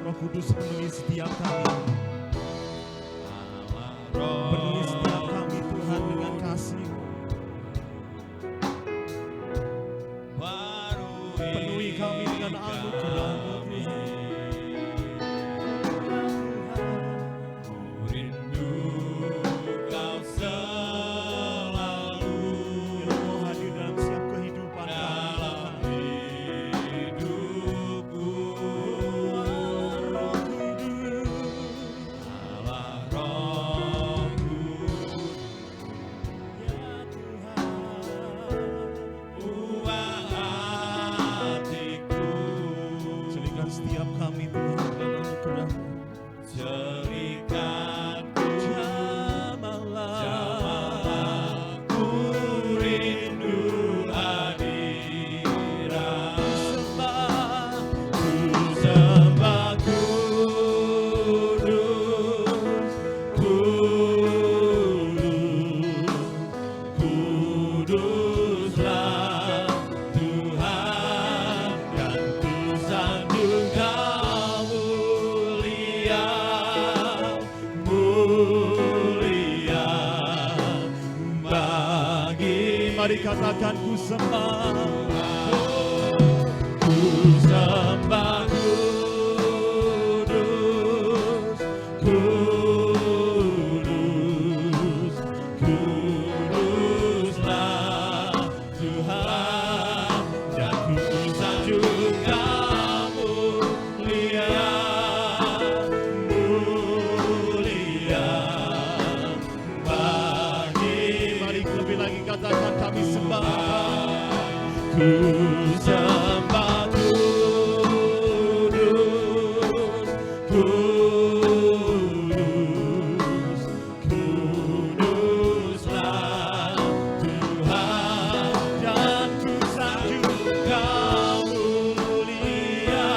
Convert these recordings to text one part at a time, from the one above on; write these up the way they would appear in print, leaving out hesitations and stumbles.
Roh Kudus penuhi setiap kami. Penuhi setiap kami Tuhan dengan kasih-Mu. Penuhi kami dengan anugerah-Mu Tuhan. Setiap kami Tuhan dengan anugerah-Mu. Jamalah ku rindu hadirat. Ku sembah kudus, kuduslah Tuhan, dan ku sandung mulia bagi. Mari katakan ku sembah kudus, kuduslah Tuhan, dan ku sanjung katakan kami sembah. Ku sembah kudus, kuduslah Tuhan, dan ku sanjung Kau mulia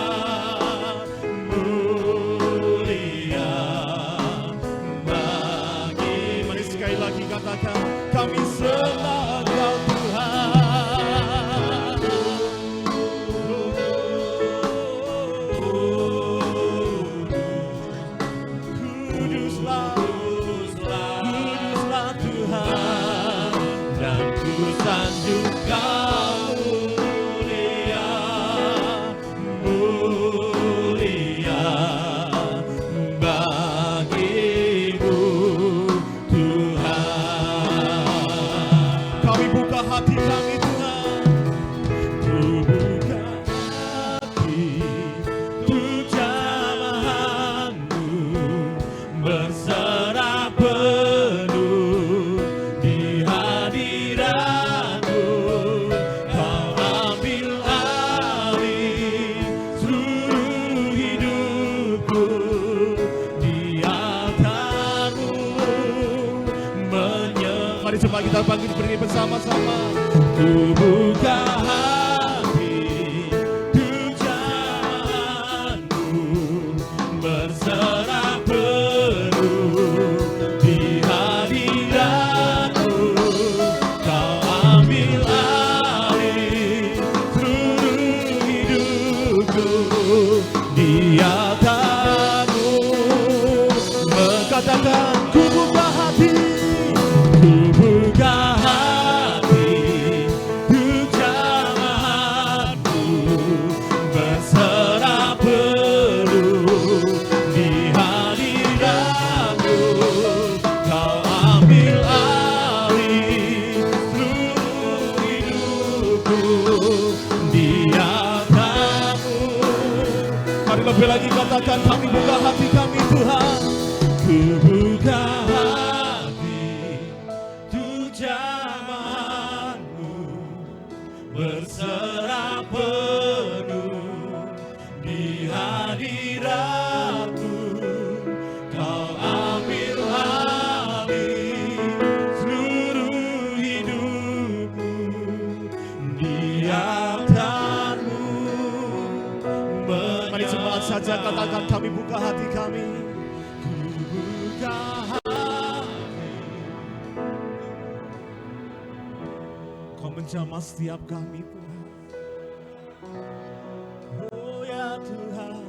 bagi. Mari sekali lagi katakan kami sembah Kau Tuhan. Kuduslah Tuhan, dan ku sanjung Kau mulia bagimu Tuhan. Kami buka hati kami Tuhan, ku buka hati untuk jamahan-Mu, berserah penuh di hadirat-Mu. Kau ambil alih seluruh hidupku, di altar-Mu mari coba kita panggil berdiri bersama-sama. Ku buka hati untuk jamahan-Mu, berserah penuh di hadirat-Mu. Kau ambil alih seluruh hidupku, di altar-Mu mengatakan ku buka hati. Ku buka hati untuk jamahan-Mu, berserah penuh di hadirat-Mu. Kau ambil alih seluruh hidupku, di altar-Mu. Mari lebih lagi katakan kami buka hati kami Tuhan. Ku buka berserah penuh di hadirat-Mu. Kau ambil alih seluruh hidupku, di altar-Mu. Mari semangat saja katakan kami buka hati kami. Ku buka hati. Kau menjamah setiap kami Tuhan. Oh ya Tuhan,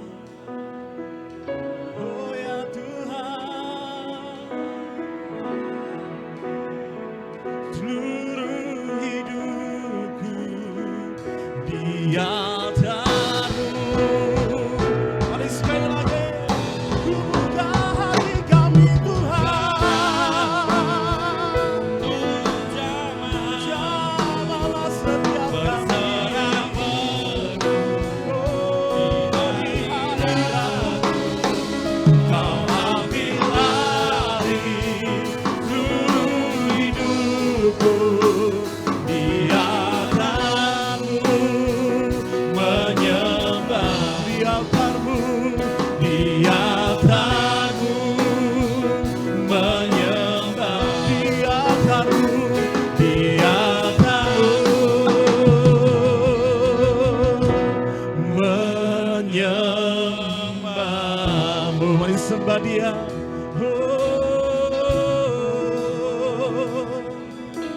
mari sembah Dia.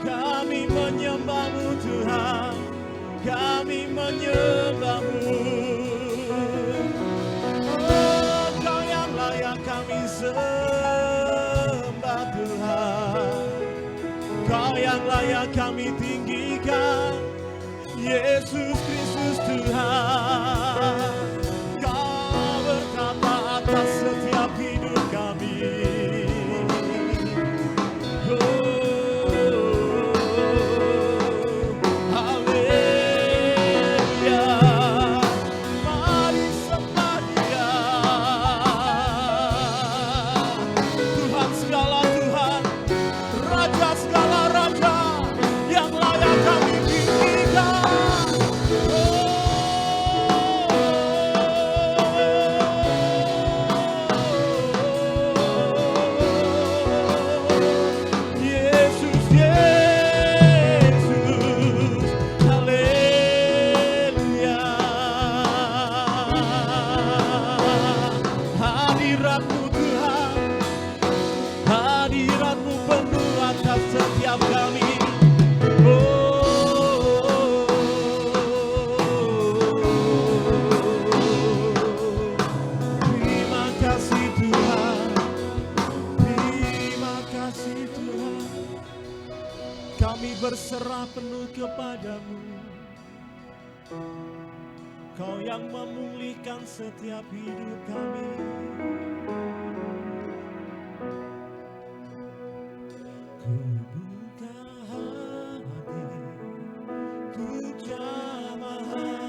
Kami menyembah-Mu Tuhan, kami menyembah-Mu. Kau yang layak kami sembah Tuhan, Kau yang layak kami tinggikan, Yesus Kristus Tuhan. Kau berkata atas setiap hidup kami. Berserah penuh kepadamu, Kau yang memulihkan setiap hidup kami. Ku buka hati untuk jamahan-Mu,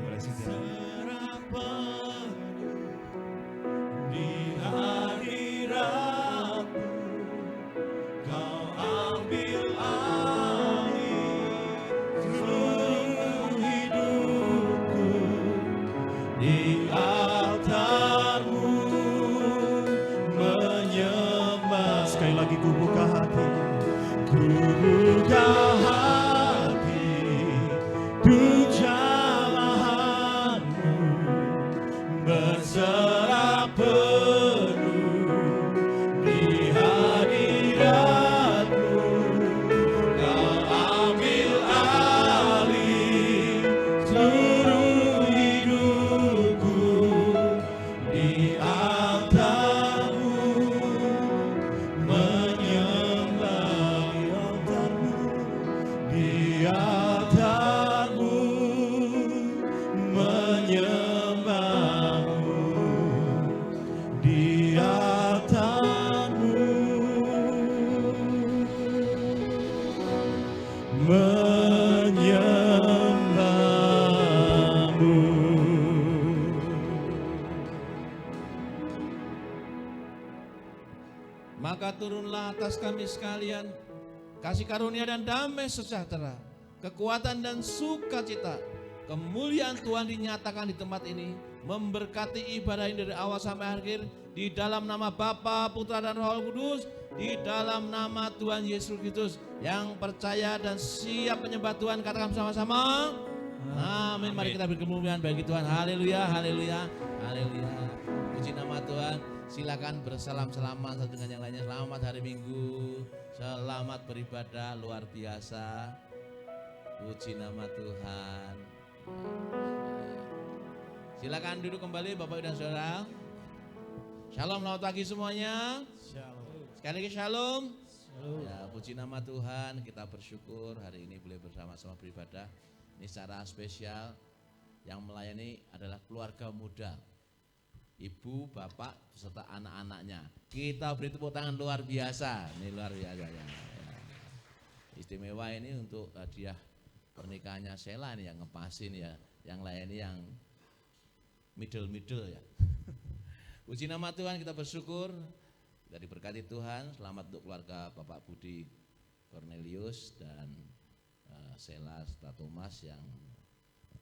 berserah penuh di hadirat-Mu. Ambil alih seluruh hidupku di altar-Mu menyembah. Sekali lagi ku buka hati, ku buka hati untuk jamahan-Mu, berserah penuh di hadirat. Maka turunlah atas kami sekalian kasih karunia dan damai sejahtera, kekuatan dan sukacita. Kemuliaan Tuhan dinyatakan di tempat ini, memberkati ibadah ini dari awal sampai akhir, di dalam nama Bapa, Putra dan Roh Kudus, di dalam nama Tuhan Yesus Kristus. Yang percaya dan siap menyembah Tuhan katakan bersama-sama, amin. Mari kita beri kemuliaan bagi Tuhan. Haleluya, haleluya, haleluya. Puji nama Tuhan. Silakan bersalam-salaman satu dengan yang lainnya. Selamat hari Minggu, selamat beribadah luar biasa. Puji nama Tuhan. Silakan duduk kembali Bapak dan Saudara. Shalom, selamat pagi semuanya. Shalom. Sekali lagi shalom. Ya, puji nama Tuhan. Kita bersyukur hari ini boleh bersama-sama beribadah. Ini secara spesial yang melayani adalah keluarga muda. Ibu, bapak, beserta anak-anaknya. Kita beri tepuk tangan luar biasa. Ini luar biasa ya. Istimewa ini untuk hadiah pernikahannya Sheila ini yang ngepasin ya. Yang lain ini yang middle ya. Puji nama Tuhan, kita bersyukur. Kita diberkati Tuhan. Selamat untuk keluarga Bapak Budi Cornelius dan Sheila serta Thomas yang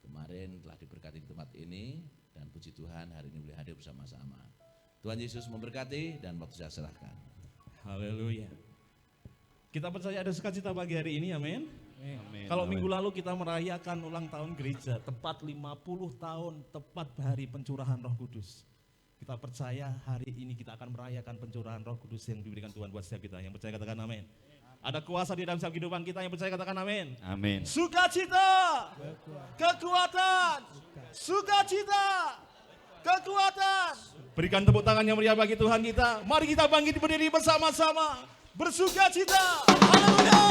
kemarin telah diberkati di tempat ini. Dan puji Tuhan hari ini boleh hadir bersama-sama. Tuhan Yesus memberkati dan waktu saya serahkan. Haleluya. Kita percaya ada sukacita pagi hari ini, amin. Kalau minggu lalu kita merayakan ulang tahun gereja, tepat 50 tahun, tepat hari pencurahan Roh Kudus. Kita percaya hari ini kita akan merayakan pencurahan Roh Kudus yang diberikan Tuhan buat setiap kita. Yang percaya katakan amin. Ada kuasa di dalam setiap kehidupan kita, yang percaya katakan amin. Amin. Sukacita, kekuatan, sukacita, kekuatan. Berikan tepuk tangan yang meriah bagi Tuhan kita. Mari kita bangkit berdiri bersama-sama, bersukacita. Haleluya.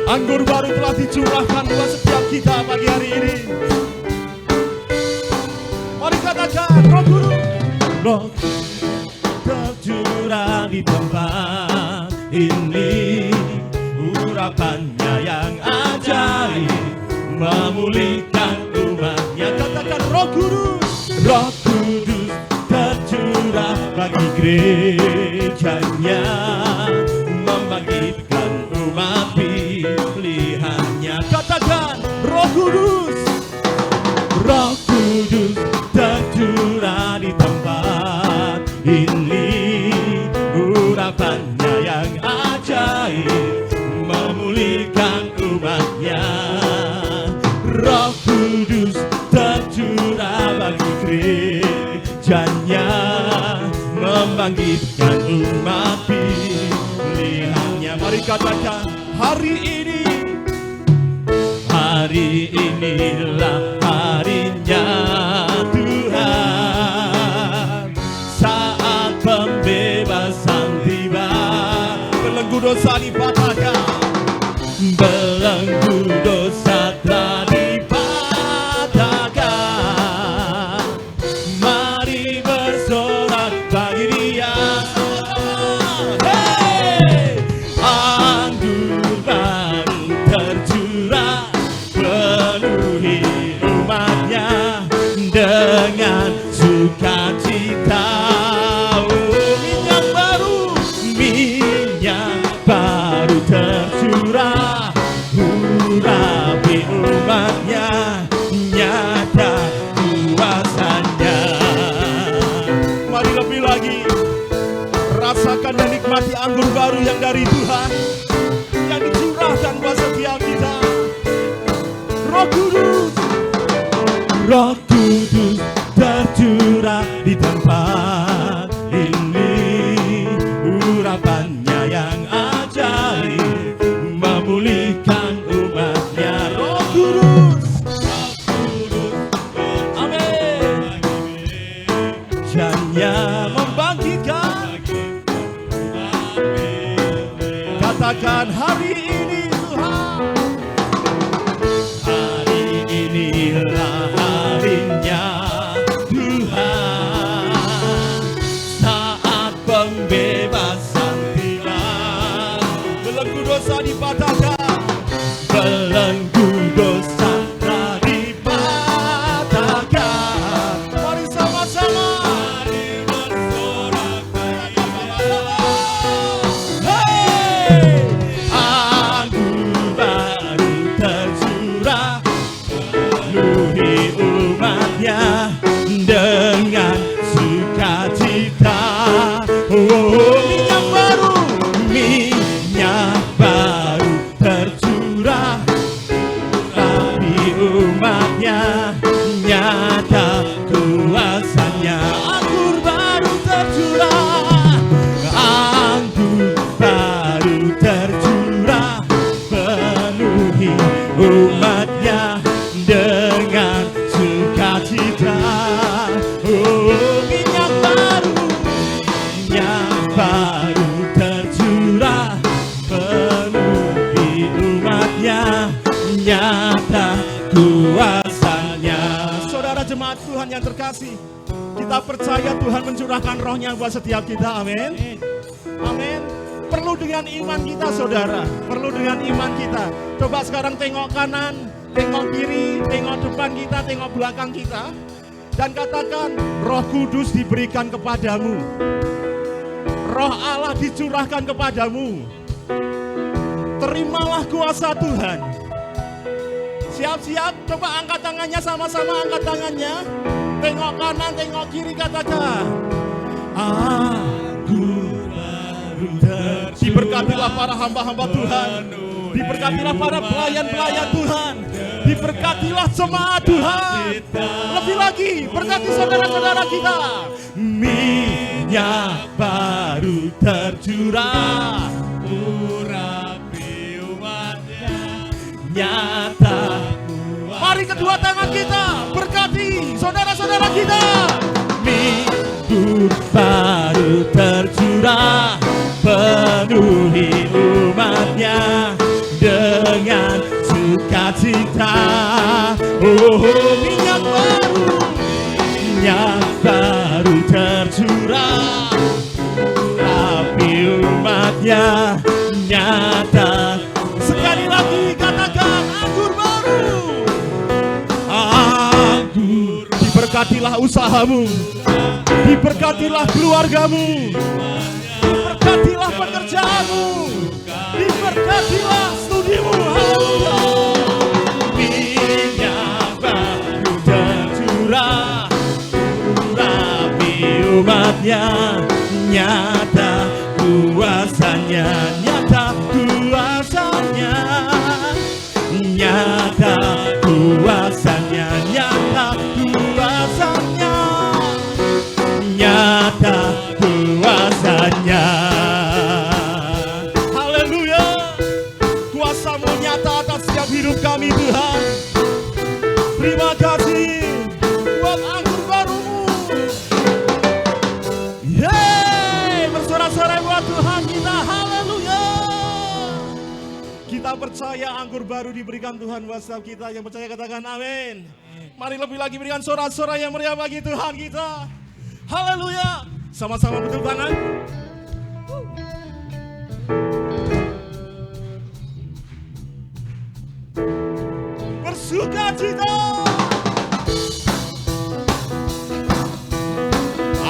Anggur baru telah dicurahkan buat setiap kita pagi hari ini. Mari katakan, Roh Guru. Roh tercurah di tempat ini, urapannya yang ajaib, memulihkan umatnya. Katakan Roh Kudus. Roh Kudus tercurah bagi gerejanya, membangkitkan umat pilihannya. Katakan Roh Kudus. Roh Kudus tercurah di tempat ini, urapannya yang ajaib, memulihkan umatnya. Roh Kudus tercurah bagi gerejanya, membangkitkan umat pilihannya. Mari katakan hari ini, hari inilah harinya Tuhan, saat pembebasan tiba. Belenggu dosa dipatahkan, belenggu dosa telah dipatahkan. Mari bersorak bagi Dia. Hey! Anggur baru tercurah, penuhi umatnya dengan sukacita. Minyak baru tercurah, urapi umatnya, nyata kuasanya. Mari lebih lagi rasakan dan nikmati anggur baru yang dari Tuhan, yang dicurahkan buat setiap kita. Roh Kudus. Roh Kudus tercurah di tempat ini, urapannya yang ajaib, memulihkan umatnya. Roh Kudus, amin. Jannya membangkitkan. Katakan hari ini Tuhan. Hari inilah harinya Tuhan, saat pembebasan tiba. Belenggu dosa dipatahkan, Belenggu dosa telah dipatahkan. mari sama-sama. Mari bersorak bagi Hey! Anggur baru tercurah, penuhi umatnya dengan sukacita. Minyak baru tercurah, tapi umatnya nyata kuasanya. Anggur baru tercurah, anggur baru tercurah, penuhi umatnya dengan sukacita. Minyak baru tercurah, penuhi umatnya, nyata kuasanya. Saudara jemaat Tuhan yang terkasih, kita percaya Tuhan mencurahkan rohnya buat setiap kita, amin. Amin. Perlu dengan iman kita saudara, perlu dengan iman kita. Coba sekarang tengok kanan, tengok kiri, tengok depan kita, tengok belakang kita. Dan katakan, Roh Kudus diberikan kepadamu. Roh Allah dicurahkan kepadamu. Terimalah kuasa Tuhan. Siap-siap, coba angkat tangannya, sama-sama angkat tangannya. Tengok kanan, tengok kiri, katakan. Anggur baru Diberkatilah para hamba-hamba Tuhan. Diberkatilah para pelayan-pelayan Tuhan. Diberkatilah jemaat Tuhan. Lebih lagi, berkati saudara-saudara kita. Minyak baru tercurah, urapi umatnya, nyata. Mari kedua tangan kita berkati saudara-saudara kita. Minggu baru tercurah, penuhi umatnya dengan sukacita. Minyak baru tercurah, api umatnya nyata. Sekali lagi katakan anggur baru. Anggur. Diberkatilah usahamu, diberkatilah keluargamu, diberkatilah pekerjaanmu, diberkatilah studimu. Haleluya. Minyak baru tercurah, urapi umatnya nyata kuasanya, nyata kuasanya, nyata kuasanya, nyata kuasanya, nyata kuasanya. Haleluya. Kuasamu nyata atas setiap hidup kami Tuhan. Terima kasih buat anggur barumu. Yeay, bersorak-sorai buat Tuhan kita. Haleluya. Kita percaya anggur baru diberikan Tuhan buat setiap kita. Yang percaya katakan amin. Mari lebih lagi berikan sorak-sorai yang meriah bagi Tuhan kita. Haleluya. Sama-sama betul tangan. Bersukacita.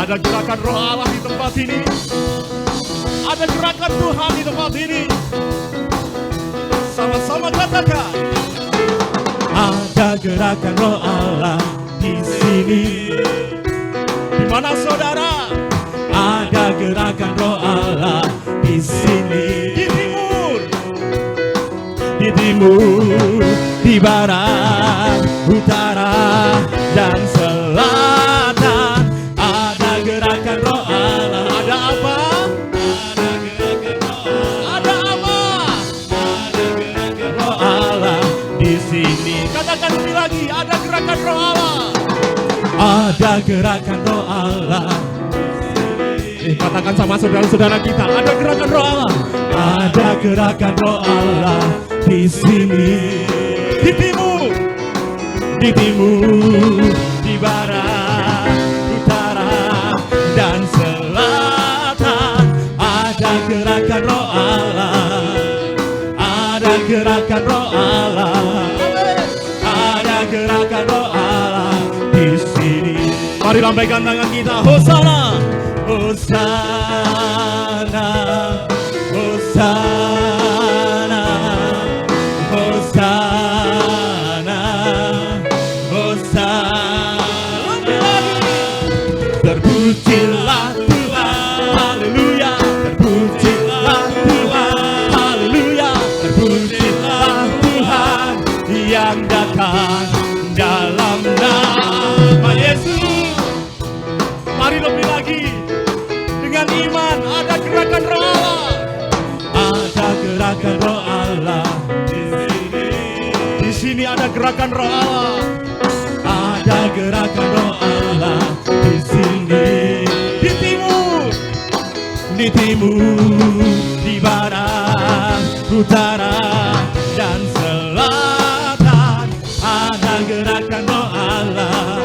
Ada gerakan roh Allah di tempat ini. Ada gerakan Tuhan di tempat ini. Sama-sama katakan. Ada gerakan roh Allah di sini. Di mana saudara? Ada gerakan roh Allah di sini. Di timur, di timur, di barat, utara, dan selatan. Ada gerakan roh Allah. Ada apa? Ada gerakan roh Allah. Ada apa? Ada gerakan roh Allah di sini. Katakan lebih lagi. Ada gerakan roh Allah. Ada gerakan roh Allah. Katakan sama saudara-saudara kita. Ada gerakan roh Allah. Ada gerakan roh Allah di sini. Di timur, di timur, di barat, utara, dan selatan. Ada gerakan roh Allah. Ada gerakan roh Allah. Ada gerakan roh Allah di sini. Mari lambaikan tangan kita. Hosana, Hosana, Hosana, Hosana, Hosana. Terpujilah Tuhan, haleluya. Terpujilah Tuhan, haleluya. Terpujilah Tuhan yang datang dalam nama Yesus. Mari lebih lagi dengan iman. Ada gerakan roh Allah. Ada gerakan roh Allah di sini. Di sini ada gerakan roh Allah. Ada gerakan roh Allah di sini. Di timur, di timur, di barat, utara, dan selatan. Ada gerakan roh Allah.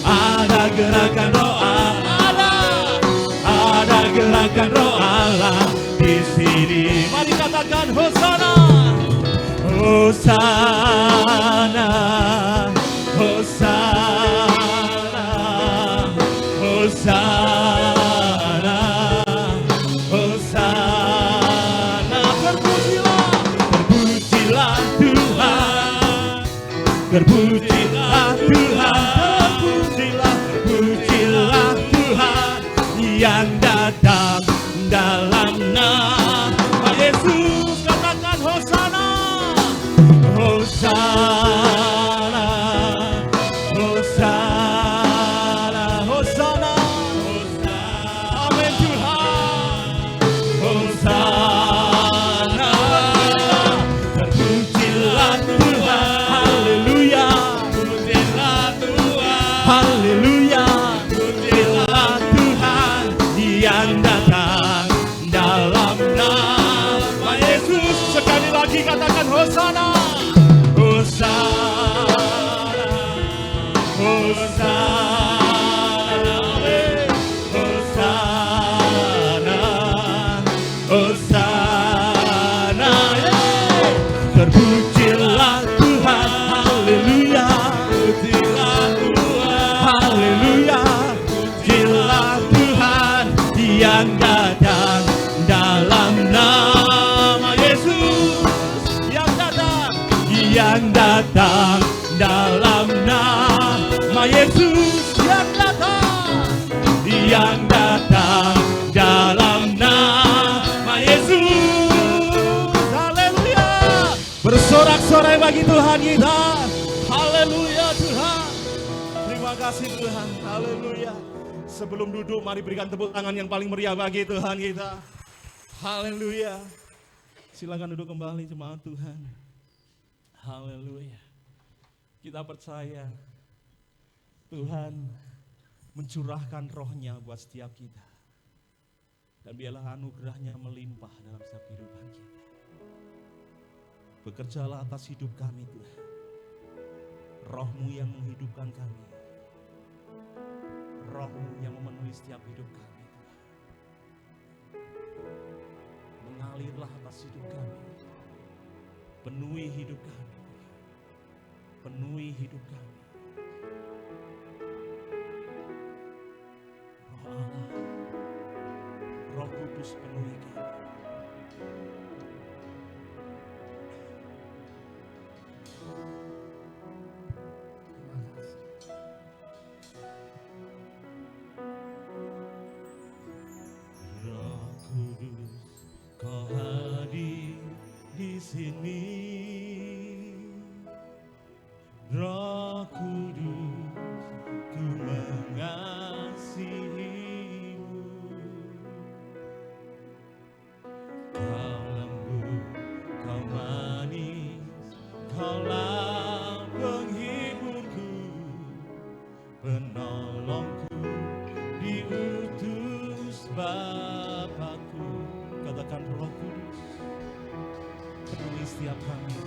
Ada gerakan roh Allah. Ada gerakan roh Allah di sini. Mari katakan Hosana, Hosana, Hosana, Hosana, Hosana. Terpujilah, terpujilah Tuhan. Terpujilah Tuhan. Terpujilah, terpujilah Tuhan yang datang dalam nama dalam nama Yesus yang datang dalam nama Yesus. Haleluya. Bersorak-sorai bagi Tuhan kita. Haleluya Tuhan. Terima kasih Tuhan. Haleluya. Sebelum duduk, mari berikan tepuk tangan yang paling meriah bagi Tuhan kita. Haleluya. Silakan duduk kembali jemaat Tuhan. Haleluya. Kita percaya Tuhan mencurahkan rohnya buat setiap kita. Dan biarlah anugerahnya melimpah dalam setiap kehidupan kita. Bekerjalah atas hidup kami Tuhan. Roh-Mu yang menghidupkan kami. Roh-Mu yang memenuhi setiap hidup kami Tuhan. Mengalirlah atas hidup kami. Penuhi hidup kami. Penuhi hidup kami. Roh Allah, Roh Kudus penuhi kami. Terima kasih. Roh Kudus, Kau hadir di sini. Roh Kudus, ku mengasihi-Mu. Kau lembut, Kau manis, Kaulah penghiburku, penolongku, diutus Bapakku. Katakan Roh Kudus, penuhi setiap kami.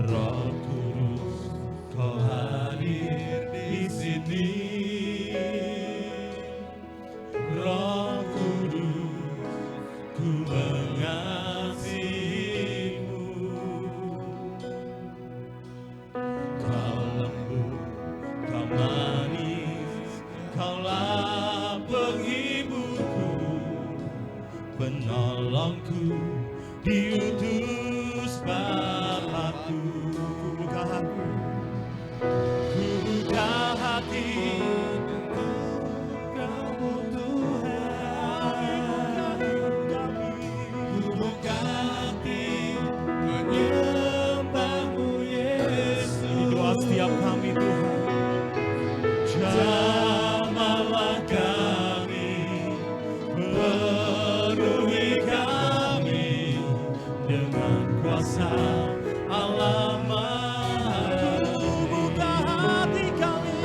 Roh Kudus, Kau hadir di sini. Roh Kudus, ku mengasihi-Mu. Kau lembut, Kau manis, Kaulah penghiburku, penolongku, diutus Bapakku. Ku buka hati Kamu Tuhan. Ku buka hati menyembah-Mu Yesus. Ini doa setiap kami Tuhan. Jamahlah kami, penuhi kami dengan kuasa Allah Maha. Buka hati kami,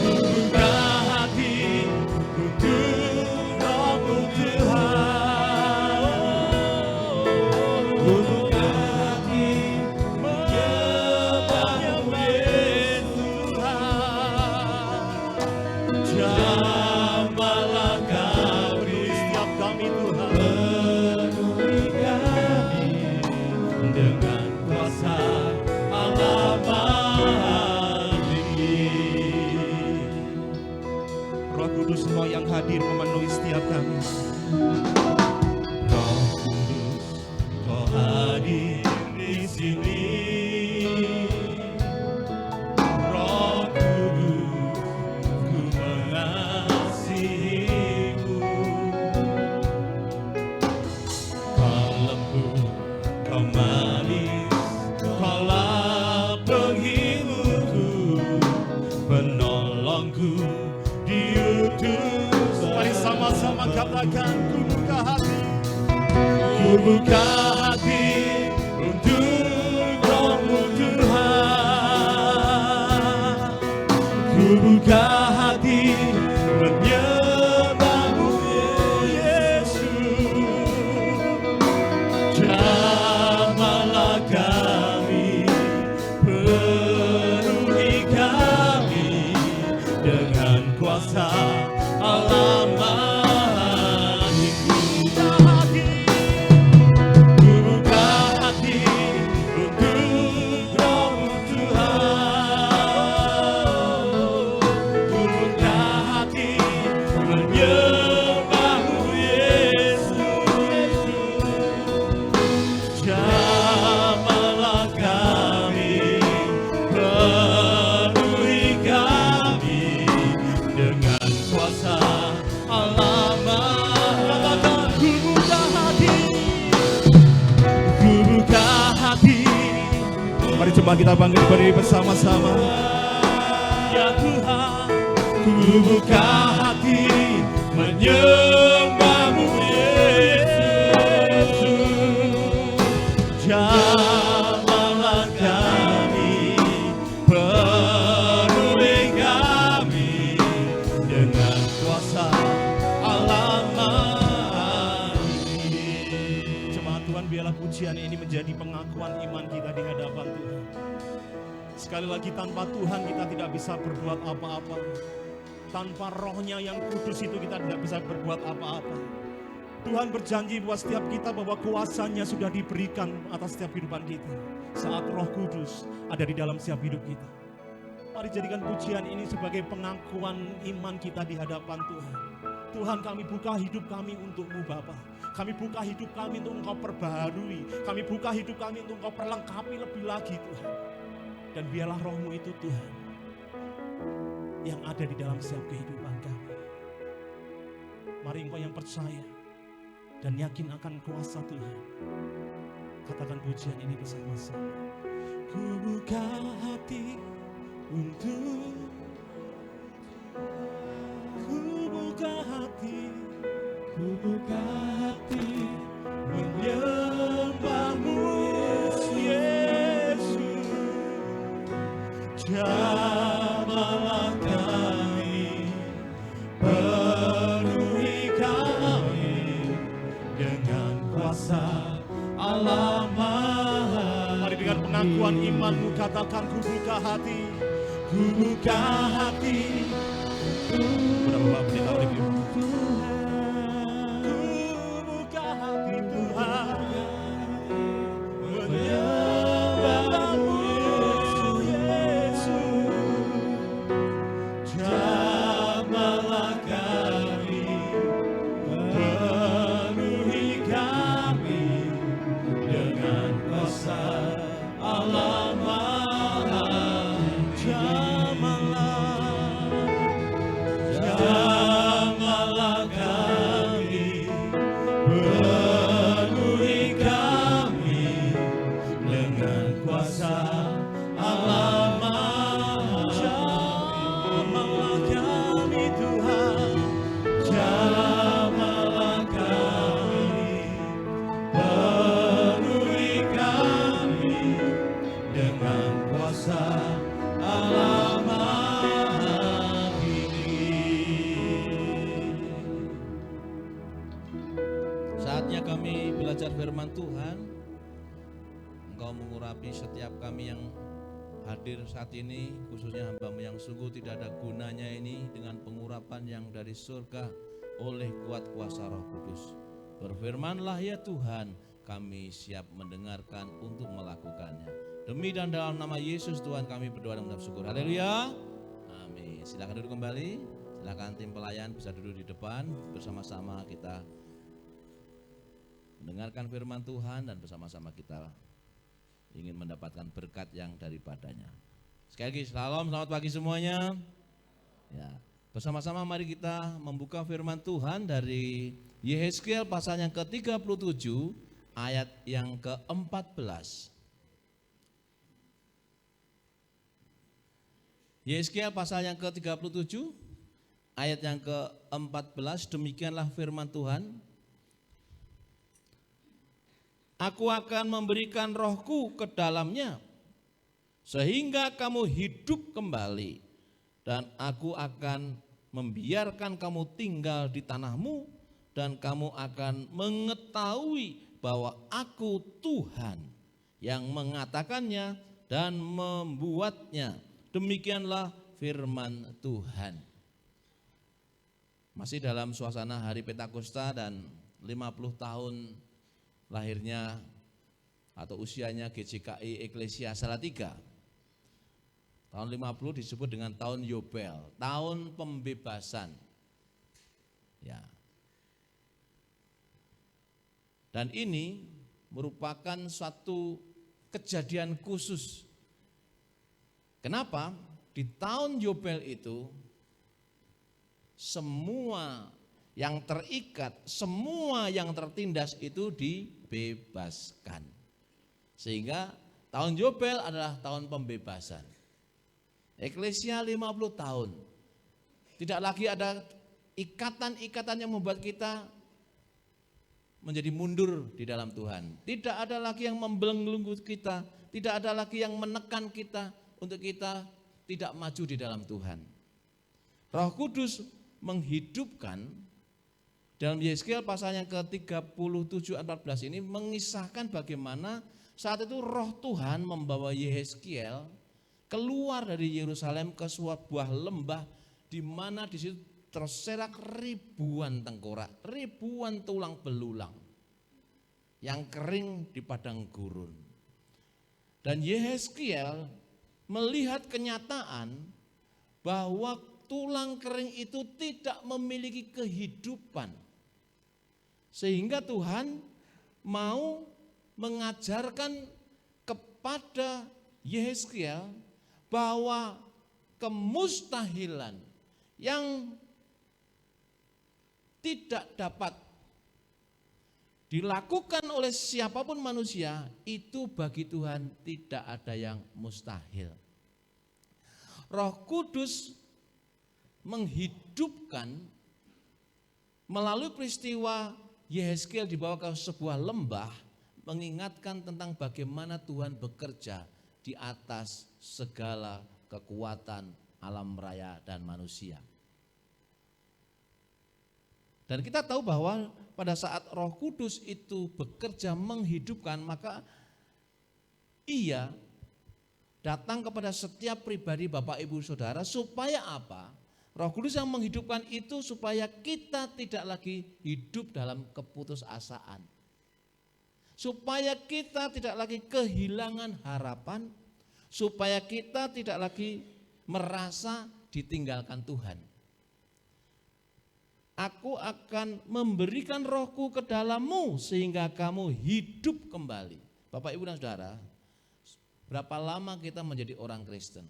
buka hati untuk Roh-Mu Tuhan. Buka hati menyembah-Mu Yesus Tuhan. Jamahlah kami, setiap kami Tuhan. Penuhi kami dengan kuasa Allah Maha Tinggi. Roh Kudus, Kau yang hadir memenuhi setiap kami. Roh Kudus, Kau hadir di sini. Roh Kudus, ku mengasihi-Mu. Kau lembut, Kau manis, Kaulah penghiburku, penolongku, diutus. Mari sama-sama katakan, ku buka hati. Ku buka hati untuk Roh-Mu Tuhan. Ku buka hati menyembah-Mu Yesus. Jamahlah kami, penuhi kami dengan kuasa Allah Maha Tinggi. Ku buka hati untuk Roh-Mu Tuhan. Ku Mari jemaat kita bangkit berdiri bersama-sama. Ya Tuhan, ku buka hati menyembah-Mu Yesus. Jamahlah kami, penuhi kami dengan kuasa Allah-Mu. Jemaat Tuhan, biarlah pujian ini menjadi pengakuan iman kita di hadapan Tuhan. Sekali lagi, tanpa Tuhan kita tidak bisa berbuat apa-apa. Tanpa Roh-Nya yang kudus itu kita tidak bisa berbuat apa-apa. Tuhan berjanji buat setiap kita bahwa kuasa-Nya sudah diberikan atas setiap kehidupan kita. Saat Roh Kudus ada di dalam setiap hidup kita. Mari jadikan pujian ini sebagai pengakuan iman kita di hadapan Tuhan. Tuhan, kami buka hidup kami untuk-Mu Bapa. Kami buka hidup kami untuk Engkau perbaharui. Kami buka hidup kami untuk Engkau perlengkapi lebih lagi Tuhan. Dan biarlah Roh-Mu itu Tuhan yang ada di dalam setiap kehidupan kami. Mari engkau yang percaya dan yakin akan kuasa Tuhan, katakan pujian ini bersama-sama. Ku buka hati untuk, ku buka hati menyembah-Mu Yesus. Jamahlah kami, penuhi kami dengan kuasa Allah Maha. Mari dengan pengakuan imanmu katakan, ku buka hati, ku buka hati. Udah Bapak pendeta review. Ku buka hati Tuhan, menyembah-Mu Yesus. Jamahlah kami, penuhi kami dengan kuasa Allah Maha. Jamahlah kami, penuhi kami dengan kuasa Allah Maha. Jamahlah kami Tuhan, jamahlah kami, penuhi kami dengan kuasa Allah Maha Tinggi. Saatnya kami belajar firman Tuhan. Engkau mengurapi setiap kami yang hadir saat ini, khususnya hamba-Mu yang sungguh tidak ada gunanya ini, dengan pengurapan yang dari surga oleh kuat kuasa Roh Kudus. Berfirmanlah ya Tuhan, kami siap mendengarkan untuk melakukannya. Demi dan dalam nama Yesus Tuhan kami berdoa dan mengucap syukur. Haleluya. Amin. Silakan duduk kembali. Silakan tim pelayan bisa duduk di depan. Bersama-sama kita mendengarkan firman Tuhan dan bersama-sama kita ingin mendapatkan berkat yang daripadanya. Sekali lagi shalom, selamat pagi semuanya. Ya, bersama-sama mari kita membuka firman Tuhan dari Yehezkiel pasal yang ke-37 ayat yang ke-14. Yehezkiel pasal yang ke-37 ayat yang ke-14, demikianlah firman Tuhan. Aku akan memberikan rohku ke dalamnya, sehingga kamu hidup kembali, dan aku akan membiarkan kamu tinggal di tanahmu, dan kamu akan mengetahui bahwa aku Tuhan yang mengatakannya dan membuatnya. Demikianlah firman Tuhan. Masih dalam suasana hari Pentakosta dan 50 tahun lahirnya atau usianya GJKI Eklesia Salatiga. Tahun 50 disebut dengan tahun Yobel, tahun pembebasan. Ya. Dan ini merupakan suatu kejadian khusus. Kenapa? Di tahun Yobel itu semua yang terikat, semua yang tertindas itu dibebaskan. Sehingga Tahun Yobel adalah tahun pembebasan. Eklesia 50 tahun. Tidak lagi ada ikatan-ikatan yang membuat kita menjadi mundur di dalam Tuhan. Tidak ada lagi yang membelenggu kita, tidak ada lagi yang menekan kita untuk kita tidak maju di dalam Tuhan. Roh Kudus menghidupkan, dalam Yeskiel pasal yang ke-37:14 ini mengisahkan bagaimana saat itu roh Tuhan membawa Yeskiel keluar dari Yerusalem ke sebuah lembah di mana di situ terserak ribuan tengkorak, ribuan tulang belulang yang kering di padang gurun. Dan Yeskiel melihat kenyataan bahwa tulang kering itu tidak memiliki kehidupan. Sehingga Tuhan mau mengajarkan kepada Yeskiel bahwa kemustahilan yang tidak dapat dilakukan oleh siapapun manusia, itu bagi Tuhan tidak ada yang mustahil. Roh Kudus menghidupkan melalui peristiwa Yeskiel dibawa ke sebuah lembah, mengingatkan tentang bagaimana Tuhan bekerja di atas segala kekuatan alam raya dan manusia. Dan kita tahu bahwa pada saat Roh Kudus itu bekerja menghidupkan, maka Ia datang kepada setiap pribadi Bapak Ibu Saudara supaya apa? Roh Kudus yang menghidupkan itu supaya kita tidak lagi hidup dalam keputusasaan. Supaya kita tidak lagi kehilangan harapan, supaya kita tidak lagi merasa ditinggalkan Tuhan. Aku akan memberikan rohku ke dalammu sehingga kamu hidup kembali. Bapak, Ibu dan Saudara, berapa lama kita menjadi orang Kristen?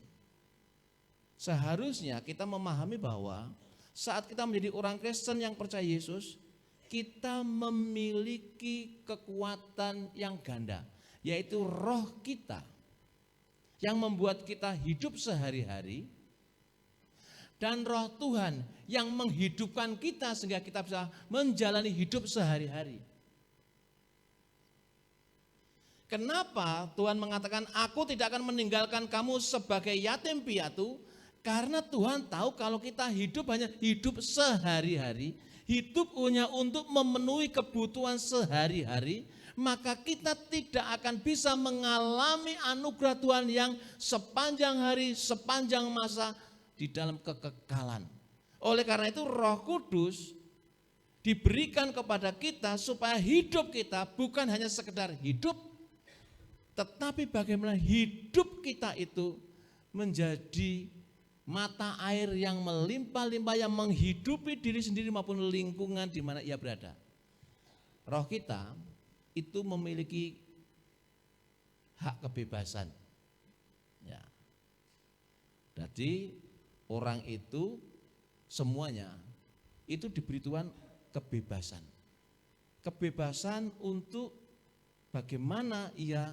Seharusnya kita memahami bahwa saat kita menjadi orang Kristen yang percaya Yesus, kita memiliki kekuatan yang ganda, yaitu roh kita yang membuat kita hidup sehari-hari, dan roh Tuhan yang menghidupkan kita sehingga kita bisa menjalani hidup sehari-hari. Kenapa Tuhan mengatakan aku tidak akan meninggalkan kamu sebagai yatim piatu? Karena Tuhan tahu kalau kita hidup hanya hidup sehari-hari, hidup hanya untuk memenuhi kebutuhan sehari-hari, maka kita tidak akan bisa mengalami anugerah Tuhan yang sepanjang hari, sepanjang masa di dalam kekekalan. Oleh karena itu Roh Kudus diberikan kepada kita supaya hidup kita bukan hanya sekedar hidup, tetapi bagaimana hidup kita itu menjadi mata air yang melimpah-limpah yang menghidupi diri sendiri maupun lingkungan di mana ia berada. Roh kita itu memiliki hak kebebasan. Ya. Jadi orang itu semuanya itu diberi Tuhan kebebasan. Kebebasan untuk bagaimana ia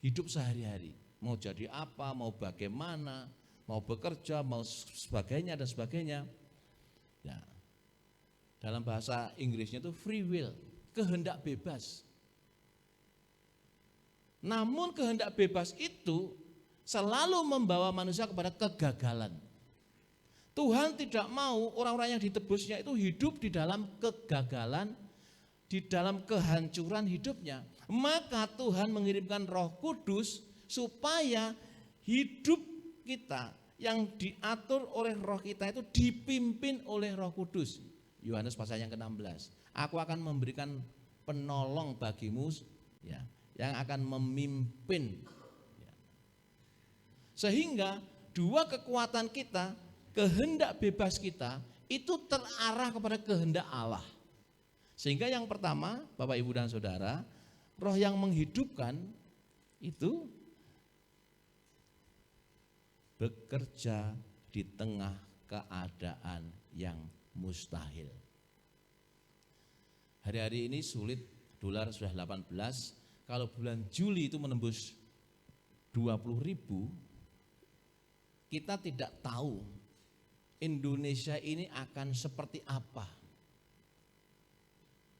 hidup sehari-hari. Mau jadi apa, mau bagaimana, mau bekerja, mau sebagainya dan sebagainya. Ya. Dalam bahasa Inggrisnya itu free will, kehendak bebas. Namun kehendak bebas itu selalu membawa manusia kepada kegagalan. Tuhan tidak mau orang-orang yang ditebusnya itu hidup di dalam kegagalan, di dalam kehancuran hidupnya. Maka Tuhan mengirimkan Roh Kudus supaya hidup kita yang diatur oleh roh kita itu dipimpin oleh Roh Kudus. Yohanes pasal yang ke-16. Aku akan memberikan penolong bagimu ya, yang akan memimpin. Ya. Sehingga dua kekuatan kita, kehendak bebas kita itu terarah kepada kehendak Allah. Sehingga yang pertama, Bapak Ibu dan Saudara, roh yang menghidupkan itu bekerja di tengah keadaan yang mustahil. Hari-hari ini sulit, dolar sudah 18, kalau bulan Juli itu menembus 20.000, kita tidak tahu Indonesia ini akan seperti apa.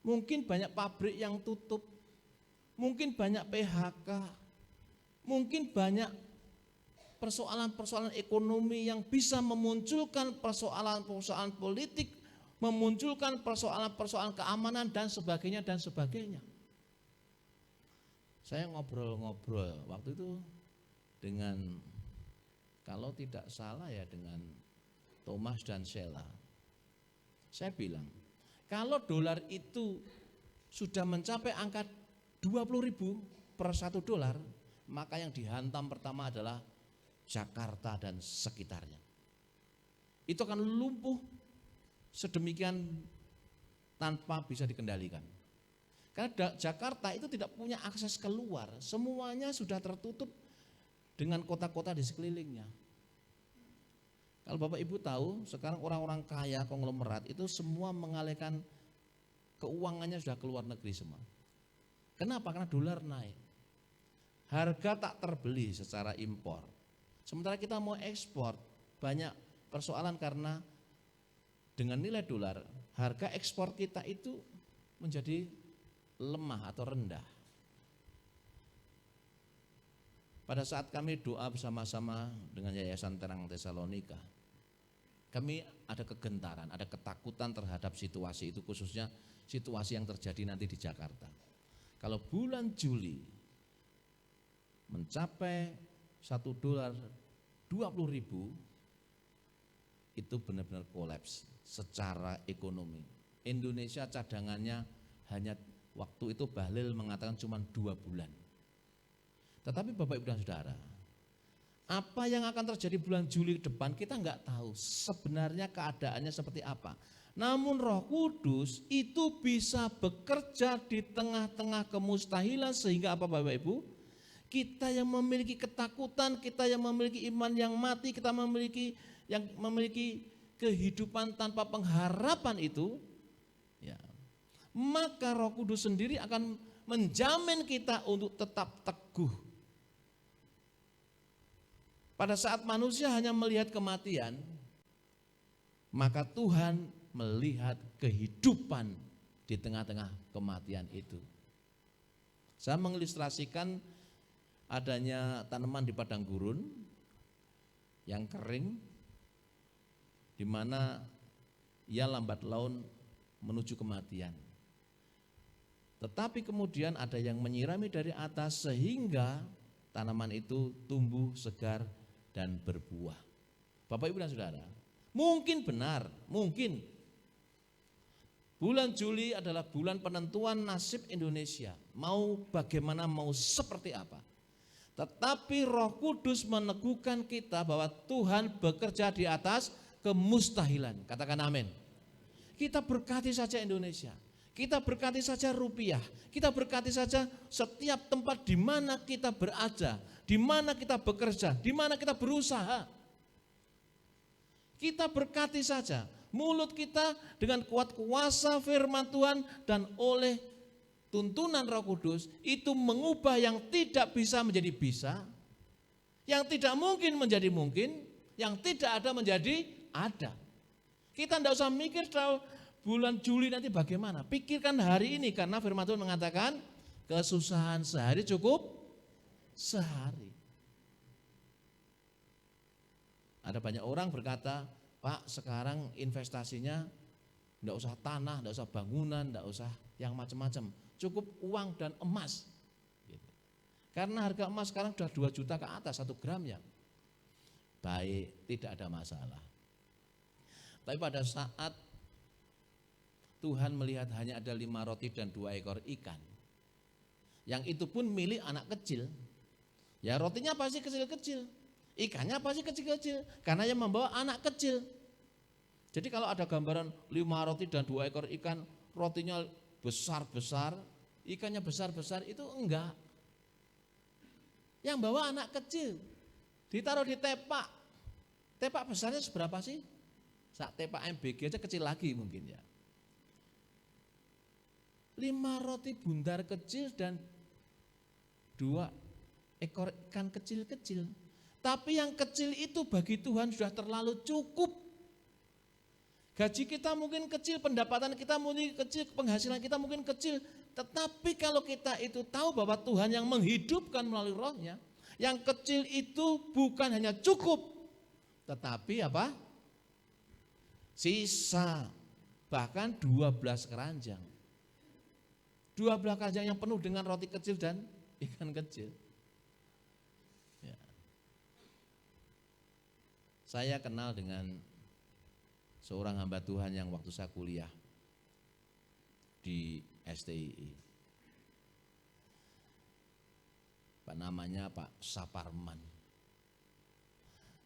Mungkin banyak pabrik yang tutup, mungkin banyak PHK, mungkin banyak persoalan-persoalan ekonomi yang bisa memunculkan persoalan-persoalan politik, memunculkan persoalan-persoalan keamanan dan sebagainya dan sebagainya. Saya ngobrol-ngobrol waktu itu dengan, kalau tidak salah ya, dengan Thomas dan Sheila. Saya bilang, kalau dolar itu sudah mencapai angka 20.000 per $1, maka yang dihantam pertama adalah Jakarta dan sekitarnya. Itu akan lumpuh sedemikian tanpa bisa dikendalikan. Karena Jakarta itu tidak punya akses keluar, semuanya sudah tertutup dengan kota-kota di sekelilingnya. Kalau Bapak Ibu tahu, sekarang orang-orang kaya konglomerat itu semua mengalihkan keuangannya sudah keluar negeri semua. Kenapa? Karena dolar naik. Harga tak terbeli secara impor. Sementara kita mau ekspor, banyak persoalan karena dengan nilai dolar, harga ekspor kita itu menjadi lemah atau rendah. Pada saat kami doa bersama-sama dengan Yayasan Terang Tesalonika, kami ada kegentaran, ada ketakutan terhadap situasi itu, khususnya situasi yang terjadi nanti di Jakarta. Kalau bulan Juli mencapai $1 20.000, itu benar-benar kolaps secara ekonomi. Indonesia cadangannya hanya, waktu itu Bahlil mengatakan cuma 2 bulan. Tetapi Bapak Ibu dan Saudara, apa yang akan terjadi bulan Juli depan kita nggak tahu sebenarnya keadaannya seperti apa. Namun Roh Kudus itu bisa bekerja di tengah-tengah kemustahilan, sehingga apa Bapak Ibu? Kita yang memiliki ketakutan, kita yang memiliki iman yang mati, kita yang memiliki kehidupan tanpa pengharapan itu, ya, maka Roh Kudus sendiri akan menjamin kita untuk tetap teguh. Pada saat manusia hanya melihat kematian, maka Tuhan melihat kehidupan di tengah-tengah kematian itu. Saya mengilustrasikan adanya tanaman di padang gurun yang kering, di mana ia lambat laun menuju kematian. Tetapi kemudian ada yang menyirami dari atas sehingga tanaman itu tumbuh segar dan berbuah. Bapak Ibu dan Saudara, mungkin benar, mungkin bulan Juli adalah bulan penentuan nasib Indonesia, mau bagaimana, mau seperti apa. Tetapi Roh Kudus meneguhkan kita bahwa Tuhan bekerja di atas kemustahilan. Katakan amin. Kita berkati saja Indonesia, kita berkati saja rupiah, kita berkati saja setiap tempat di mana kita berada, di mana kita bekerja, di mana kita berusaha. Kita berkati saja mulut kita dengan kuat kuasa firman Tuhan, dan oleh tuntunan Roh Kudus itu mengubah yang tidak bisa menjadi bisa, yang tidak mungkin menjadi mungkin, yang tidak ada menjadi ada. Kita tidak usah mikir bulan Juli nanti bagaimana, pikirkan hari ini, karena firman Tuhan mengatakan kesusahan sehari cukup sehari. Ada banyak orang berkata, Pak, sekarang investasinya enggak usah tanah, enggak usah bangunan, enggak usah yang macam-macam, cukup uang dan emas. Gitu. Karena harga emas sekarang sudah 2 juta ke atas 1 gramnya. Baik, tidak ada masalah. Tapi pada saat Tuhan melihat hanya ada 5 roti dan 2 ekor ikan, yang itu pun milik anak kecil, ya rotinya pasti kecil-kecil, ikannya pasti kecil-kecil, karena yang membawa anak kecil. Jadi kalau ada gambaran 5 roti dan 2 ekor ikan, rotinya besar-besar, ikannya besar-besar, itu enggak. Yang bawa anak kecil, ditaruh di tepak. Tepak besarnya seberapa sih? Sak tepak MBG aja kecil lagi mungkin ya. 5 roti bundar kecil dan 2 ekor mendapatkan kecil-kecil. Tapi yang kecil itu bagi Tuhan sudah terlalu cukup. Gaji kita mungkin kecil, pendapatan kita mungkin kecil, penghasilan kita mungkin kecil. Tetapi kalau kita itu tahu bahwa Tuhan yang menghidupkan melalui rohnya, yang kecil itu bukan hanya cukup, tetapi apa? Sisa, bahkan 12 keranjang. 12 keranjang yang penuh dengan roti kecil dan ikan kecil. Ya. Saya kenal dengan seorang hamba Tuhan yang waktu saya kuliah di STII. Namanya Pak Saparman.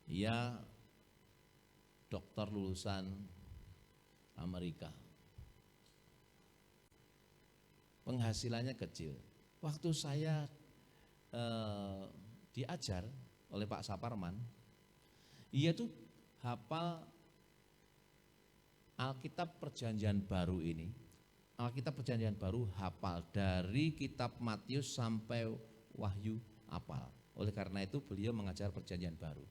Ia dokter lulusan Amerika. Penghasilannya kecil. Waktu saya diajar oleh Pak Saparman, ia tuh hafal Alkitab Perjanjian Baru ini. Alkitab Perjanjian Baru hafal dari kitab Matius sampai Wahyu hafal. Oleh karena itu beliau mengajar Perjanjian Baru.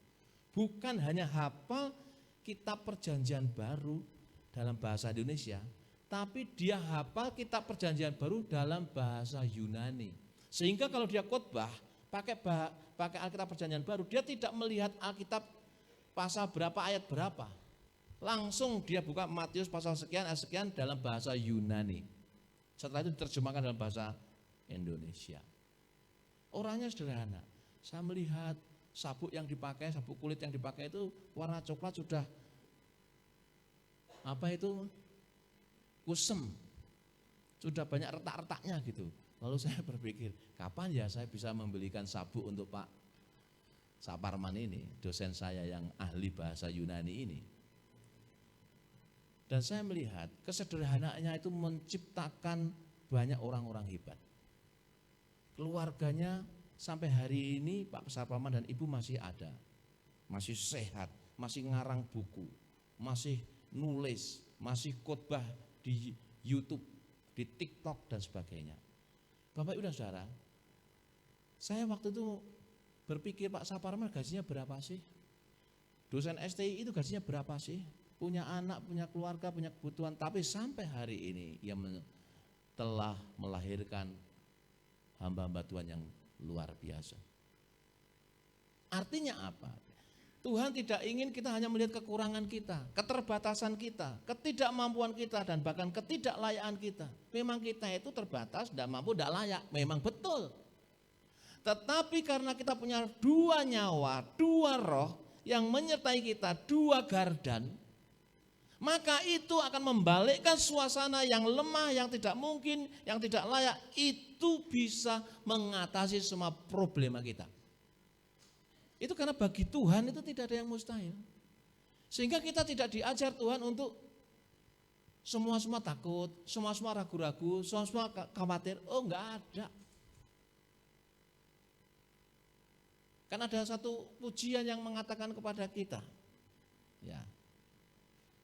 Bukan hanya hafal kitab Perjanjian Baru dalam bahasa Indonesia, tapi dia hafal kitab Perjanjian Baru dalam bahasa Yunani. Sehingga kalau dia khotbah pakai Alkitab Perjanjian Baru, dia tidak melihat Alkitab pasal berapa ayat berapa. Langsung dia buka Matius pasal sekian ayat sekian dalam bahasa Yunani. Setelah itu diterjemahkan dalam bahasa Indonesia. Orangnya sederhana. Saya melihat sabuk yang dipakai, sabuk kulit yang dipakai itu warna coklat sudah kusem, sudah banyak retak-retaknya gitu. Lalu saya berpikir, kapan ya saya bisa membelikan sabuk untuk Pak Saparman ini, dosen saya yang ahli bahasa Yunani ini. Dan saya melihat kesederhanaannya itu menciptakan banyak orang-orang hebat. Keluarganya sampai hari ini Pak Saparman dan Ibu masih ada, masih sehat, masih ngarang buku, masih nulis, masih khotbah di YouTube, di TikTok dan sebagainya. Bapak Ibu dan Saudara, saya waktu itu berpikir Pak Saparman gajinya berapa sih? Dosen STI itu gajinya berapa sih? Punya anak, punya keluarga, punya kebutuhan, tapi sampai hari ini ia telah melahirkan hamba-hamba Tuhan yang luar biasa. Artinya apa? Tuhan tidak ingin kita hanya melihat kekurangan kita, keterbatasan kita, ketidakmampuan kita, dan bahkan ketidaklayakan kita. Memang kita itu terbatas, tidak mampu, tidak layak, memang betul. Tetapi karena kita punya dua nyawa, dua roh yang menyertai kita, dua gardan, maka itu akan membalikkan suasana yang lemah, yang tidak mungkin, yang tidak layak, itu bisa mengatasi semua problema kita. Itu karena bagi Tuhan itu tidak ada yang mustahil. Sehingga kita tidak diajar Tuhan untuk semua takut, semua ragu-ragu, semua khawatir. Oh, enggak ada. Kan ada satu pujian yang mengatakan kepada kita, ya,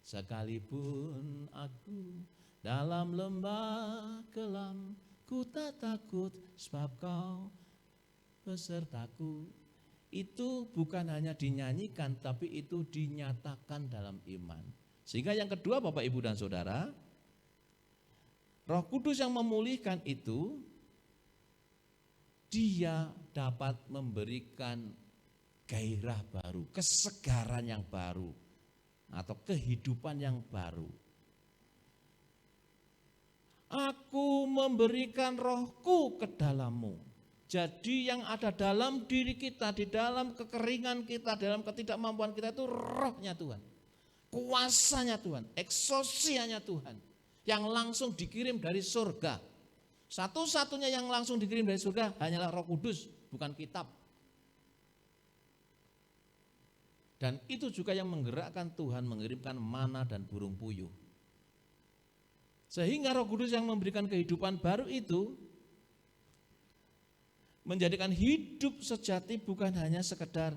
sekalipun aku dalam lembah kelam, ku tak takut sebab kau besertaku. Itu bukan hanya dinyanyikan, tapi itu dinyatakan dalam iman. Sehingga yang kedua Bapak Ibu dan Saudara, Roh Kudus yang memulihkan itu, dia dapat memberikan gairah baru, kesegaran yang baru, atau kehidupan yang baru. Aku memberikan rohku ke dalammu. Jadi yang ada dalam diri kita, di dalam kekeringan kita, dalam ketidakmampuan kita itu rohnya Tuhan. Kuasanya Tuhan, eksosianya Tuhan. Yang langsung dikirim dari surga. Satu-satunya yang langsung dikirim dari surga hanyalah Roh Kudus, bukan kitab. Dan itu juga yang menggerakkan Tuhan mengirimkan mana dan burung puyuh. Sehingga Roh Kudus yang memberikan kehidupan baru itu menjadikan hidup sejati bukan hanya sekedar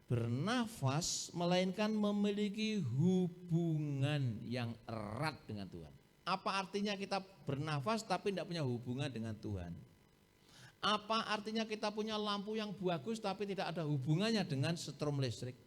bernafas, melainkan memiliki hubungan yang erat dengan Tuhan. Apa artinya kita bernafas tapi tidak punya hubungan dengan Tuhan? Apa artinya kita punya lampu yang bagus tapi tidak ada hubungannya dengan setrum listrik?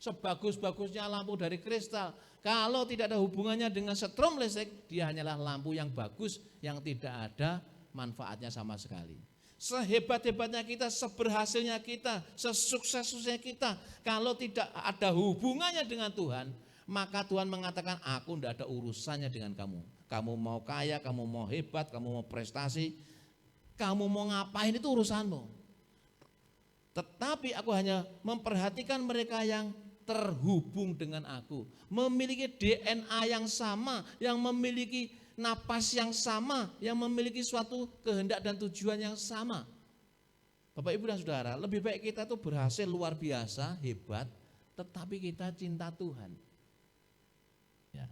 Sebagus-bagusnya lampu dari kristal, kalau tidak ada hubungannya dengan setrum listrik, dia hanyalah lampu yang bagus yang tidak ada manfaatnya sama sekali. Sehebat-hebatnya kita, seberhasilnya kita, sesukses-suksesnya kita, kalau tidak ada hubungannya dengan Tuhan, maka Tuhan mengatakan, aku tidak ada urusannya dengan kamu. Kamu mau kaya, kamu mau hebat, kamu mau prestasi, kamu mau ngapain itu urusanmu. Tetapi aku hanya memperhatikan mereka yang terhubung dengan aku, memiliki DNA yang sama, yang memiliki napas yang sama, yang memiliki suatu kehendak dan tujuan yang sama. Bapak Ibu dan Saudara, lebih baik kita tuh berhasil luar biasa, hebat, tetapi kita cinta Tuhan. Ya.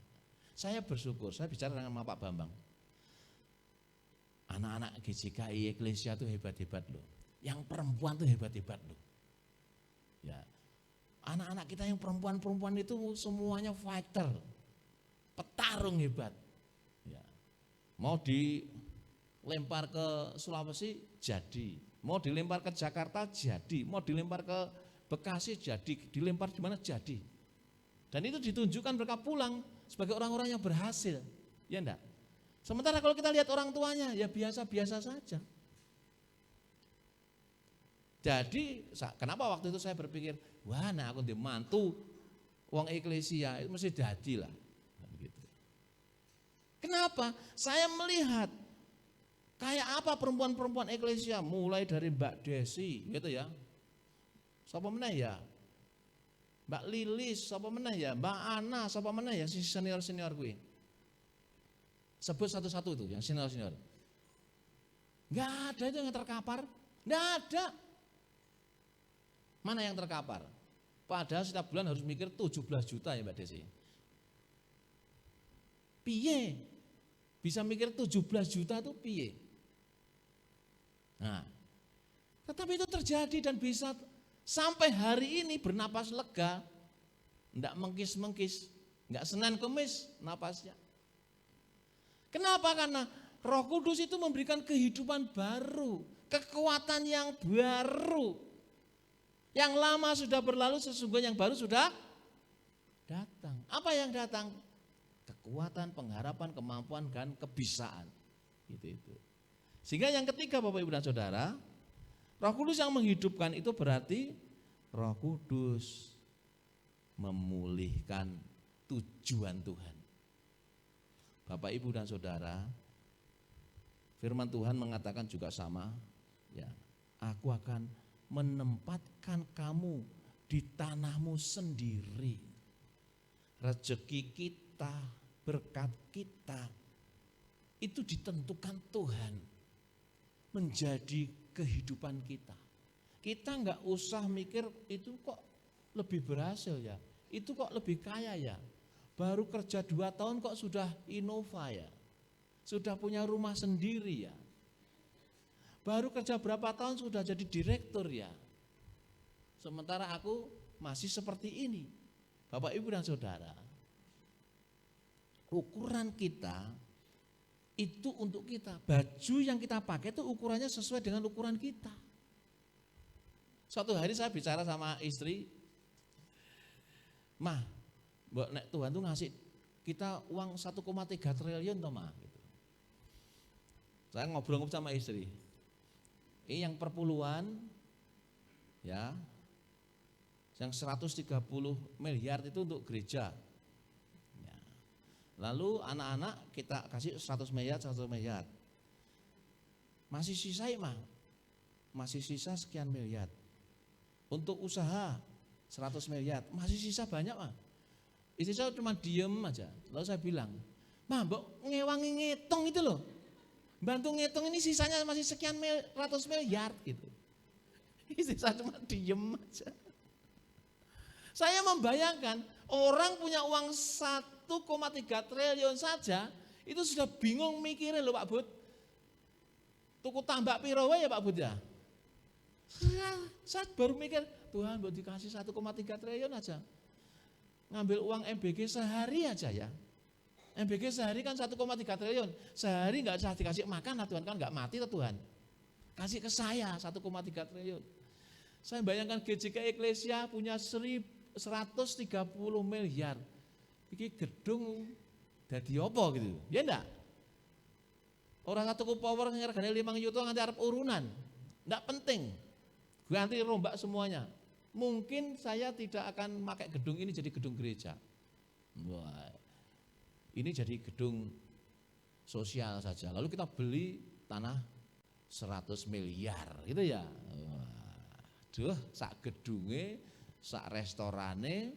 Saya bersyukur, saya bicara dengan Pak Bambang. Anak-anak GJKI Eklesia tuh hebat-hebat loh. Yang perempuan tuh hebat-hebat loh. Ya. Anak-anak kita yang perempuan-perempuan itu semuanya fighter, petarung hebat. Ya. Mau dilempar ke Sulawesi jadi, mau dilempar ke Jakarta jadi, mau dilempar ke Bekasi jadi, dilempar di mana jadi. Dan itu ditunjukkan mereka pulang sebagai orang-orang yang berhasil, ya enggak? Sementara kalau kita lihat orang tuanya ya biasa-biasa saja. Jadi kenapa waktu itu saya berpikir, wah nah aku mantu wong eklesia itu mesti jadi lah. Gitu. Kenapa? Saya melihat kayak apa perempuan-perempuan eklesia, mulai dari Mbak Desi gitu ya. Siapa meneh ya? Mbak Lilis, siapa meneh ya? Mbak Ana, siapa meneh ya si senior-senior gue. Sebut satu-satu itu yang senior-senior. Enggak ada itu yang terkapar, enggak ada. Mana yang terkapar? Padahal setiap bulan harus mikir 17 juta ya Mbak Desi. Piye? Bisa mikir 17 juta itu piye? Nah, tetapi itu terjadi dan bisa sampai hari ini bernapas lega. Enggak mengkis-mengkis, enggak Senin Kemis napasnya. Kenapa? Karena Roh Kudus itu memberikan kehidupan baru, kekuatan yang baru. Yang lama sudah berlalu, sesungguhnya yang baru sudah datang. Apa yang datang? Kekuatan, pengharapan, kemampuan, dan kebisaan. Gitu. Sehingga yang ketiga Bapak Ibu dan Saudara, Roh Kudus yang menghidupkan itu berarti Roh Kudus memulihkan tujuan Tuhan. Bapak Ibu dan Saudara, firman Tuhan mengatakan juga sama, ya, aku akan menempatkan kamu di tanahmu sendiri. Rezeki kita, berkat kita, itu ditentukan Tuhan menjadi kehidupan kita. Kita enggak usah mikir itu kok lebih berhasil ya, itu kok lebih kaya ya. Baru kerja 2 tahun kok sudah Innova ya, sudah punya rumah sendiri ya. Baru kerja berapa tahun sudah jadi direktur ya. Sementara aku masih seperti ini. Bapak Ibu dan Saudara, ukuran kita itu untuk kita. Baju yang kita pakai itu ukurannya sesuai dengan ukuran kita. Suatu hari saya bicara sama istri, Mah, nek Tuhan tuh ngasih kita uang 1,3 triliun toh Mah. Gitu. Saya ngobrol sama istri. Ini yang perpuluhan, ya, yang 130 miliar itu untuk gereja. Ya. Lalu anak-anak kita kasih 100 miliar. Masih sisa Mah, masih sisa sekian miliar. Untuk usaha 100 miliar, masih sisa banyak Mah. Istri saya cuma diem aja. Lalu saya bilang, Mah, mbok ngewangi ngitung itu loh. Bantu ngitung ini sisanya masih sekian ratus miliar gitu. Istri saya cuma diem aja. Saya membayangkan orang punya uang 1,3 triliun saja itu sudah bingung mikirin loh Pak Bud. Tuku tambak piro wae ya Pak Bud ya. Saya baru mikir, Tuhan buat dikasih 1,3 triliun aja. Ngambil uang MBG sehari aja ya. MBG sehari kan 1,3 triliun. Sehari enggak usah dikasih makan lah Tuhan, kan enggak mati lah Tuhan. Kasih ke saya 1,3 triliun. Saya bayangkan GJK Eklesia punya 130 miliar. Iki gedung dadi apa gitu. Ya enggak? Orang tuku power ngergane 5 juta nganti arep urunan. Enggak penting. Ganti rombak semuanya. Mungkin saya tidak akan pakai gedung ini jadi gedung gereja. Wah. Ini jadi gedung sosial saja. Lalu kita beli tanah 100 miliar gitu ya. Waduh, sak gedunge, sak restorane,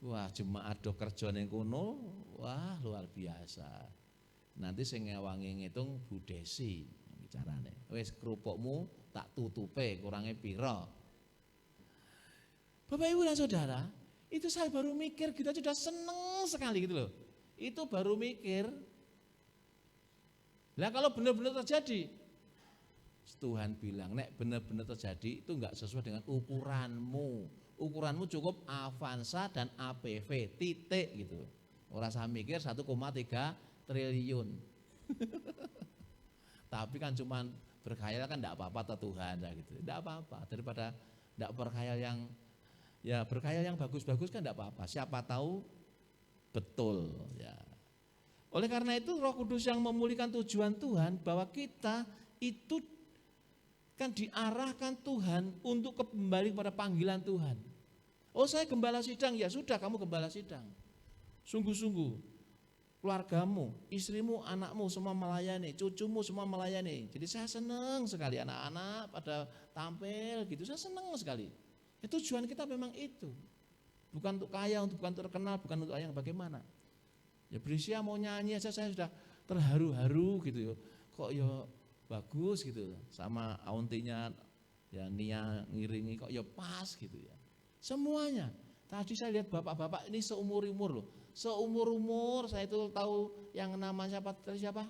wah jemaat do kerja ning kono, wah luar biasa. Nanti sing ngewangi ngitung Bu Desi bicarane. Wis kerupukmu tak tutupe kurangnya piro. Bapak Ibu dan Saudara, itu saya baru mikir kita sudah seneng sekali gitu loh. Itu baru mikir. Lah kalau benar-benar terjadi, Tuhan bilang, nek benar-benar terjadi itu enggak sesuai dengan ukuranmu. Ukuranmu cukup Avanza dan APV titik gitu. Orang saya mikir 1,3 triliun. Tapi kan cuman berkhayal kan enggak apa-apa Tuhan gitu. Enggak apa-apa daripada enggak berkhayal yang bagus-bagus kan enggak apa-apa. Siapa tahu betul ya. Oleh karena itu Roh Kudus yang memulihkan tujuan Tuhan bahwa kita itu kan diarahkan Tuhan untuk kembali kepada panggilan Tuhan. Oh saya gembala sidang, ya sudah kamu gembala sidang. Sungguh-sungguh keluargamu, istrimu, anakmu semua melayani, cucumu semua melayani. Jadi saya senang sekali anak-anak pada tampil gitu, saya senang sekali. Ya, tujuan kita memang itu. Bukan untuk kaya, bukan untuk terkenal, bukan untuk yang bagaimana. Ya Brisia mau nyanyi aja saya sudah terharu-haru gitu ya. Kok ya bagus gitu sama auntinya ya Nia ngiringi kok ya pas gitu ya. Semuanya. Tadi saya lihat bapak-bapak ini seumur-umur loh. Seumur-umur saya itu tahu yang namanya siapa?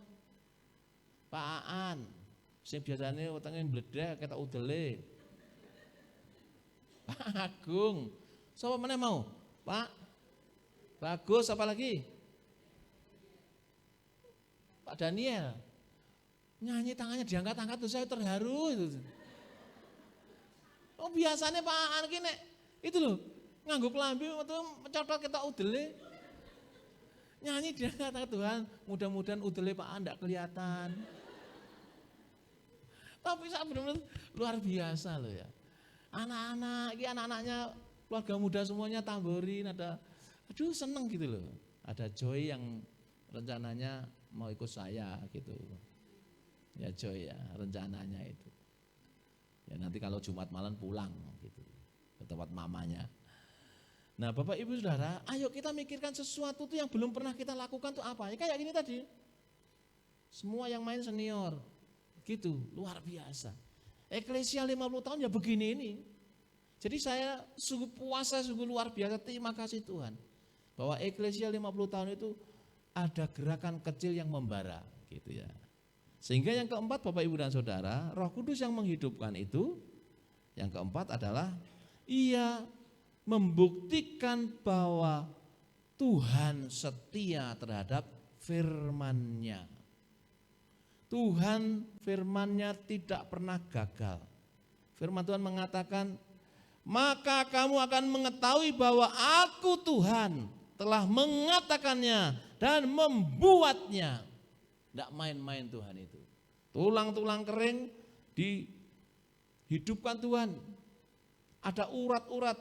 Pak Aan. Sing biasanya wetenge mbledek kata udele. Pak Agung. Siapa mana mau? Pak Bagus apa lagi? Pak Daniel. Nyanyi tangannya diangkat-angkat tuh saya terharu itu. Oh biasanya Pak Aan ki nek itu loh nganggo klambi waktu mencotot kita udele. Nyanyi diangkat-angkat Tuhan, mudah-mudahan udele Pak Aan enggak kelihatan. Tapi saya benar-benar luar biasa loh ya. Anak-anak, ini anak-anaknya keluarga muda semuanya tamborin, ada aduh seneng gitu loh. Ada Joy yang rencananya mau ikut saya gitu. Ya Joy ya rencananya itu. Ya nanti kalau Jumat malam pulang gitu ke tempat mamanya. Nah Bapak Ibu Saudara, ayo kita mikirkan sesuatu tuh yang belum pernah kita lakukan tuh apa. Ya kayak gini tadi. Semua yang main senior. Gitu, luar biasa. Eklesia 50 tahun ya begini ini. Jadi saya sungguh puasa, sungguh luar biasa. Terima kasih Tuhan. Bahwa Eklesia 50 tahun itu ada gerakan kecil yang membara gitu ya. Sehingga yang keempat Bapak Ibu dan Saudara, Roh Kudus yang menghidupkan itu, yang keempat adalah ia membuktikan bahwa Tuhan setia terhadap firman-Nya. Tuhan firman-Nya tidak pernah gagal. Firman Tuhan mengatakan, maka kamu akan mengetahui bahwa aku Tuhan telah mengatakannya dan membuatnya. Tidak main-main Tuhan itu. Tulang-tulang kering dihidupkan Tuhan. Ada urat-urat